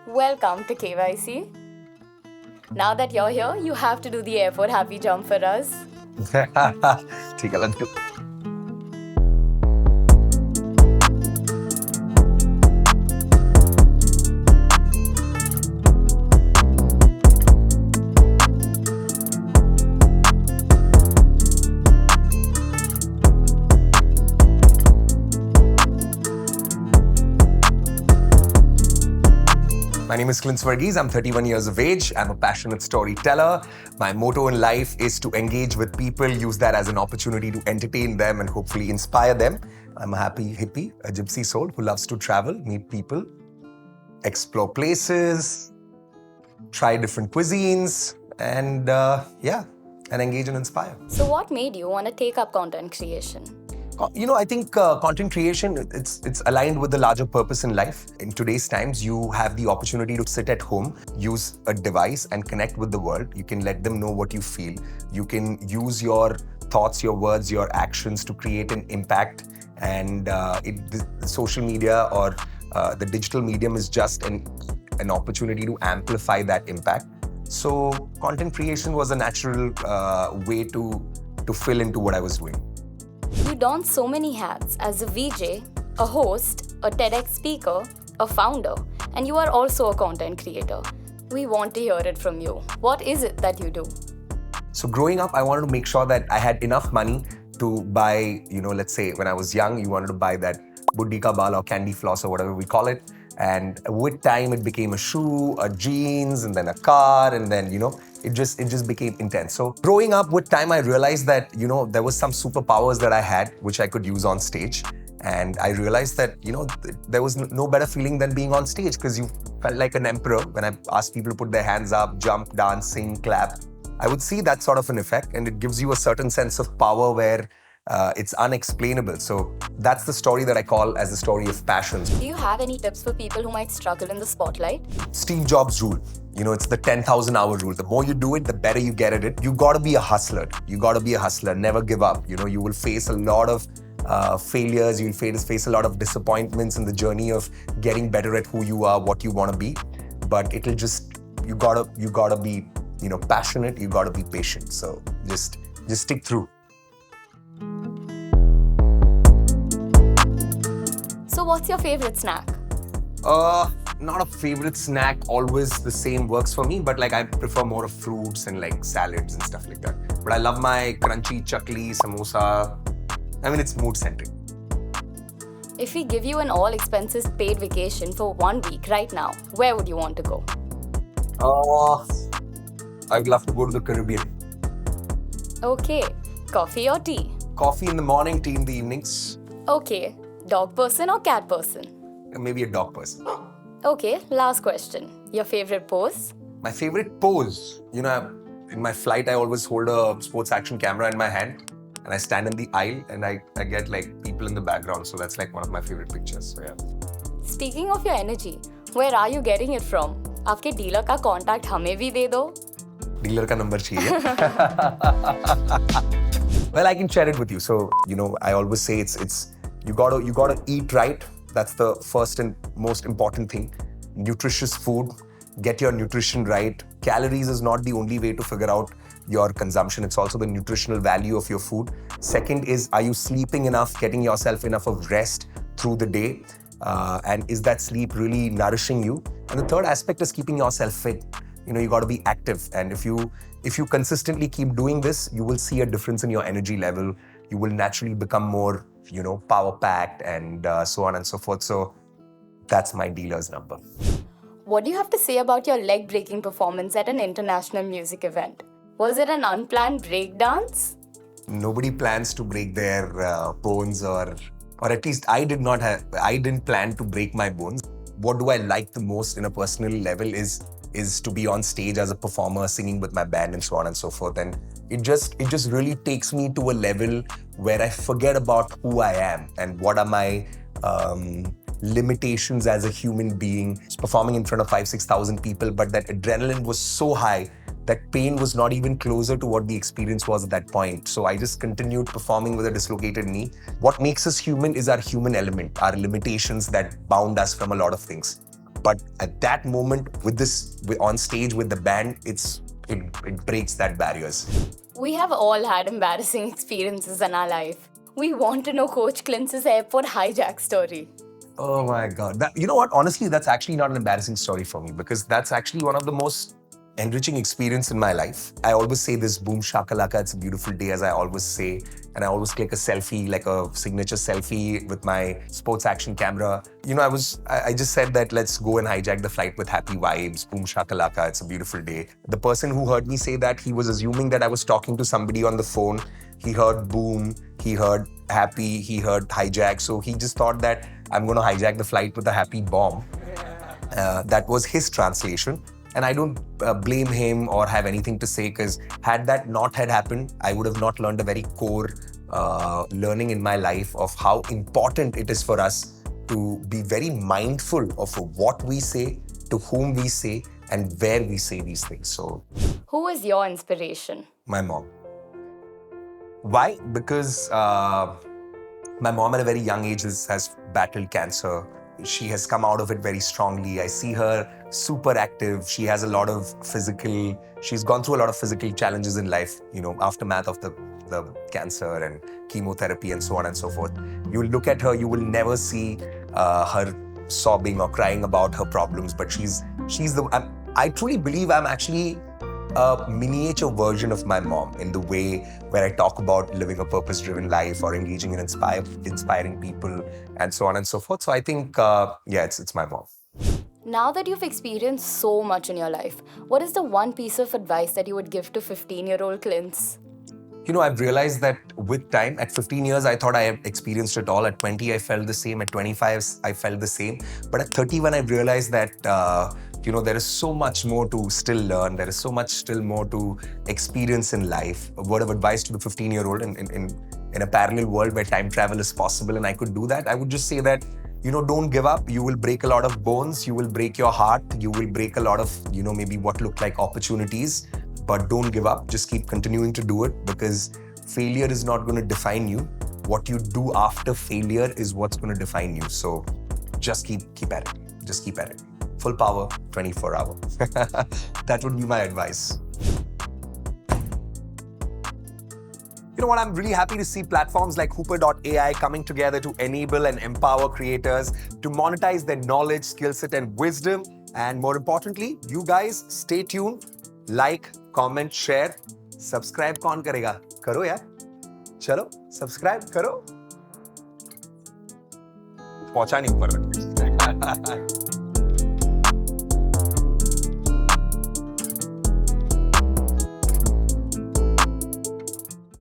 Welcome to KYC. Now that you're here, you have to do the airport happy jump for us. ठीक है, let's do. My name is Clince. I'm 31 years of age. I'm a passionate storyteller. My motto in life is to engage with people, use that as an opportunity to entertain them and hopefully inspire them. I'm a happy hippie, a gypsy soul who loves to travel, meet people, explore places, try different cuisines, and and engage and inspire. So, what made you want to take up content creation? I think content creation, it's aligned with the larger purpose in life. In today's times, you have the opportunity to sit at home, use a device and connect with the world. You can let them know what you feel. You can use your thoughts, your words, your actions to create an impact. And the social media or the digital medium is just an opportunity to amplify that impact. So content creation was a natural way to fill into what I was doing. You don so many hats as a VJ, a host, a TEDx speaker, a founder, and you are also a content creator. We want to hear it from you. What is it that you do? So growing up, I wanted to make sure that I had enough money to buy, let's say when I was young, you wanted to buy that Buddhi ka bal or candy floss or whatever we call it. And with time, it became a shoe, a jeans, and then a car, and then, it just became intense. So growing up with time, I realized that, there was some superpowers that I had, which I could use on stage. And I realized that, there was no better feeling than being on stage because you felt like an emperor. When I asked people to put their hands up, jump, dance, sing, clap, I would see that sort of an effect, and it gives you a certain sense of power where it's unexplainable. So that's the story that I call as the story of passions. Do you have any tips for people who might struggle in the spotlight? Steve Jobs' rule. It's the 10,000 hour rule. The more you do it, the better you get at it. You got to be a hustler. Never give up. You will face a lot of failures. You'll face a lot of disappointments in the journey of getting better at who you are, what you want to be. But it'll just, you gotta be, passionate. You gotta be patient. So just stick through. So, what's your favorite snack? Not a favorite snack, always the same works for me, but I prefer more of fruits and salads and stuff like that. But I love my crunchy chakli, samosa. It's mood-centric. If we give you an all expenses paid vacation for 1 week right now, where would you want to go? I'd love to go to the Caribbean. Okay, coffee or tea? Coffee in the morning, tea in the evenings. Okay, dog person or cat person? Maybe a dog person. Okay, last question. Your favorite pose? My favorite pose? In my flight, I always hold a sports action camera in my hand and I stand in the aisle and I get people in the background. So that's one of my favorite pictures. So yeah. Speaking of your energy, where are you getting it from? आपके dealer का contact हमें भी दे दो. Dealer का number चाहिए. Well, I can share it with you. So, I always say it's you gotta eat right. That's the first and most important thing. Nutritious food. Get your nutrition right. Calories is not the only way to figure out your consumption. It's also the nutritional value of your food. Second is, are you sleeping enough, getting yourself enough of rest through the day? And is that sleep really nourishing you? And the third aspect is keeping yourself fit. You got to be active. And if you consistently keep doing this, you will see a difference in your energy level. You will naturally become more, power-packed and so on and so forth. So that's my dealer's number. What do you have to say about your leg-breaking performance at an international music event? Was it an unplanned break dance? Nobody plans to break their bones or at least I didn't plan to break my bones. What do I like the most in a personal level is to be on stage as a performer, singing with my band and so on and so forth. And it just really takes me to a level where I forget about who I am and what are my limitations as a human being. Performing in front of 5,000-6,000 people, but that adrenaline was so high that pain was not even closer to what the experience was at that point. So I just continued performing with a dislocated knee. What makes us human is our human element, our limitations that bound us from a lot of things. But at that moment, on stage with the band, it breaks that barriers. We have all had embarrassing experiences in our life. We want to know Coach Clince's airport hijack story. Oh my God. You know what? Honestly, that's actually not an embarrassing story for me because that's actually one of the most enriching experience in my life. I always say this, boom shakalaka, it's a beautiful day, as I always say. And I always click a selfie, like a signature selfie with my sports action camera. You know, I just said that let's go and hijack the flight with happy vibes, boom shakalaka, it's a beautiful day. The person who heard me say that, he was assuming that I was talking to somebody on the phone. He heard boom, he heard happy, he heard hijack. So he just thought that I'm going to hijack the flight with a happy bomb. That was his translation. And I don't blame him or have anything to say, because had that not had happened, I would have not learned a very core learning in my life of how important it is for us to be very mindful of what we say, to whom we say, and where we say these things. So, who is your inspiration? My mom. Why? Because my mom at a very young age has battled cancer. She has come out of it very strongly. I see her super active. She has she's gone through a lot of physical challenges in life, you know, aftermath of the cancer and chemotherapy and so on and so forth. You will look at her, you will never see her sobbing or crying about her problems, but I truly believe I'm actually a miniature version of my mom in the way where I talk about living a purpose-driven life or engaging in inspiring people and so on and so forth. So I think, it's my mom. Now that you've experienced so much in your life, what is the one piece of advice that you would give to 15-year-old Clince? You know, I've realized that with time, at 15 years, I thought I had experienced it all. At 20, I felt the same. At 25, I felt the same. But at 31, I've realized that, there is so much more to still learn. There is so much still more to experience in life. A word of advice to the 15-year-old in a parallel world where time travel is possible and I could do that, I would just say that, don't give up. You will break a lot of bones. You will break your heart. You will break a lot of, maybe what look like opportunities. But don't give up. Just keep continuing to do it, because failure is not going to define you. What you do after failure is what's going to define you. So just keep at it. Just keep at it. Full power, 24 hours. That would be my advice. You know what? I'm really happy to see platforms like Hoopr.ai coming together to enable and empower creators to monetize their knowledge, skill set, and wisdom. And more importantly, you guys stay tuned. Like, comment, share, subscribe कौन करेगा? करो यार. चलो, subscribe करो. पहुंचा नहीं ऊपर.